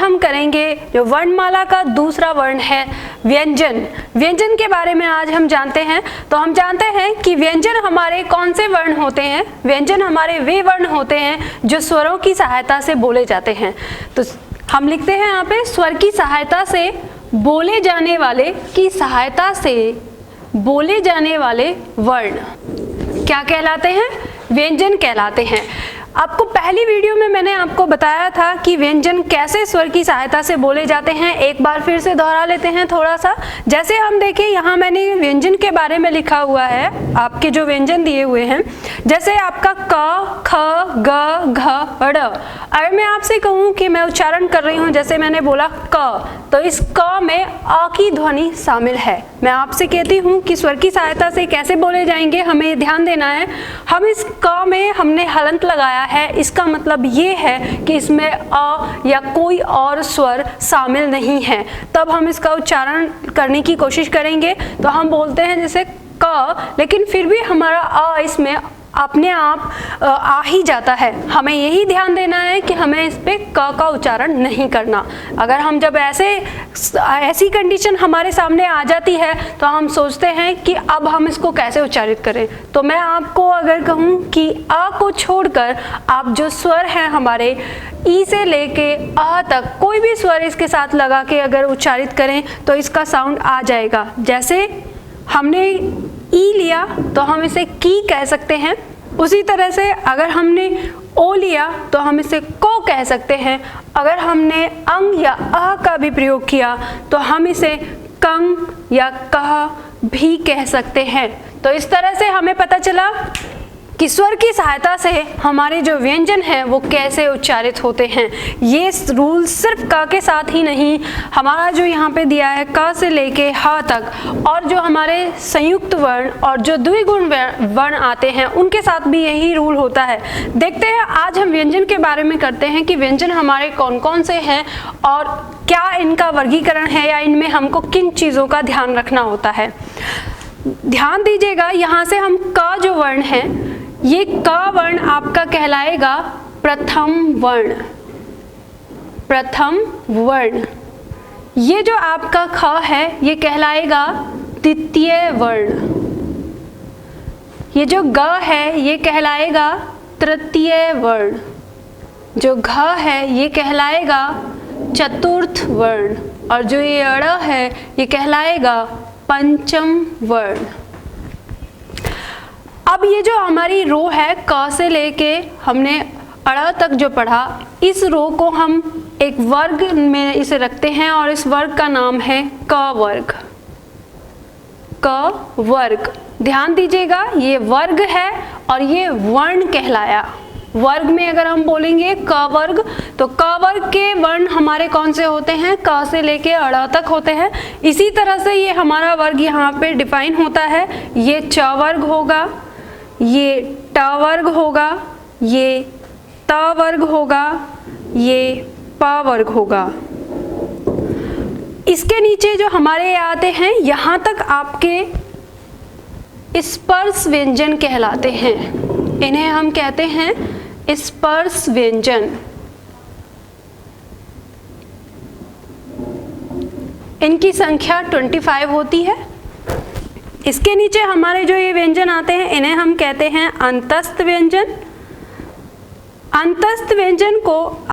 हम करेंगे जो वर्णमाला का दूसरा वर्ण है व्यंजन। व्यंजन के बारे में आज हम जानते हैं। तो हम जानते हैं कि व्यंजन हमारे कौन से वर्ण होते हैं। व्यंजन हमारे वे वर्ण होते हैं जो स्वरों की सहायता से बोले जाते हैं। तो हम लिखते हैं यहाँ पे स्वर की सहायता से बोले जाने वाले की सहायता से बोले जाने वाले वर्ण क्या कहलाते हैं? व्यंजन कहलाते हैं। आपको पहली वीडियो में मैंने आपको बताया था कि व्यंजन कैसे स्वर की सहायता से बोले जाते हैं। एक बार फिर से दोहरा लेते हैं थोड़ा सा। जैसे हम देखें, यहाँ मैंने व्यंजन के बारे में लिखा हुआ है, आपके जो व्यंजन दिए हुए हैं, जैसे आपका क, ख, ग, घ, ड़। अगर मैं आपसे कहूँ कि मैं उच्चारण कर रही हूँ, जैसे मैंने बोला क, तो इस क में अ की ध्वनि शामिल है। मैं आपसे कहती हूँ कि स्वर की सहायता से कैसे बोले जाएंगे, हमें ध्यान देना है। हम इस क में हमने हलंत लगाया है, इसका मतलब ये है कि इसमें अ या कोई और स्वर शामिल नहीं है। तब हम इसका उच्चारण करने की कोशिश करेंगे तो हम बोलते हैं जैसे क, लेकिन फिर भी हमारा अ इसमें अपने आप आ ही जाता है। हमें यही ध्यान देना है कि हमें इस पे क का उच्चारण नहीं करना। अगर हम जब ऐसी कंडीशन हमारे सामने आ जाती है तो हम सोचते हैं कि अब हम इसको कैसे उच्चारित करें। तो मैं आपको अगर कहूँ कि अ को छोड़कर आप जो स्वर हैं हमारे ई से लेके अ तक, कोई भी स्वर इसके साथ लगा के अगर उच्चारित करें तो इसका साउंड आ जाएगा। जैसे हमने ई लिया तो हम इसे की कह सकते हैं। उसी तरह से अगर हमने ओ लिया तो हम इसे को कह सकते हैं। अगर हमने अंग या अ का भी प्रयोग किया तो हम इसे कंग या कह भी कह सकते हैं। तो इस तरह से हमें पता चला कि स्वर की सहायता से हमारे जो व्यंजन हैं वो कैसे उच्चारित होते हैं। ये रूल सिर्फ क के साथ ही नहीं, हमारा जो यहाँ पे दिया है क से लेके ह तक, और जो हमारे संयुक्त वर्ण और जो द्विगुण वर्ण आते हैं उनके साथ भी यही रूल होता है। देखते हैं आज हम व्यंजन के बारे में करते हैं कि व्यंजन हमारे कौन कौन से हैं और क्या इनका वर्गीकरण है या इनमें हमको किन चीज़ों का ध्यान रखना होता है। ध्यान दीजिएगा, यहाँ से हम क जो वर्ण है, ये क वर्ण आपका कहलाएगा प्रथम वर्ण। प्रथम वर्ण। ये जो आपका ख है ये कहलाएगा द्वितीय वर्ण। ये जो ग है ये कहलाएगा तृतीय वर्ण। जो घ है ये कहलाएगा चतुर्थ वर्ण। और जो ये अड़ है ये कहलाएगा पंचम वर्ण। अब ये जो हमारी रो है क से लेके हमने अड़ तक जो पढ़ा, इस रो को हम एक वर्ग में इसे रखते हैं और इस वर्ग का नाम है क वर्ग। क वर्ग। ध्यान दीजिएगा, ये वर्ग है और ये वर्ण कहलाया। वर्ग में अगर हम बोलेंगे क वर्ग तो क वर्ग के वर्ण हमारे कौन से होते हैं? क से लेके अड़ तक होते हैं। इसी तरह से ये हमारा वर्ग यहाँ पे डिफाइन होता है। ये च वर्ग होगा, ये ट वर्ग होगा, ये त वर्ग होगा, ये प वर्ग होगा। इसके नीचे जो हमारे आते हैं यहाँ तक आपके स्पर्श व्यंजन कहलाते हैं। इन्हें हम कहते हैं स्पर्श व्यंजन। इनकी संख्या 25 होती है। इसके नीचे हमारे जो ये व्यंजन आते हैं इन्हें हम कहते हैं अंतस्थ व्यंजन। अंतस्थ व्यंजन को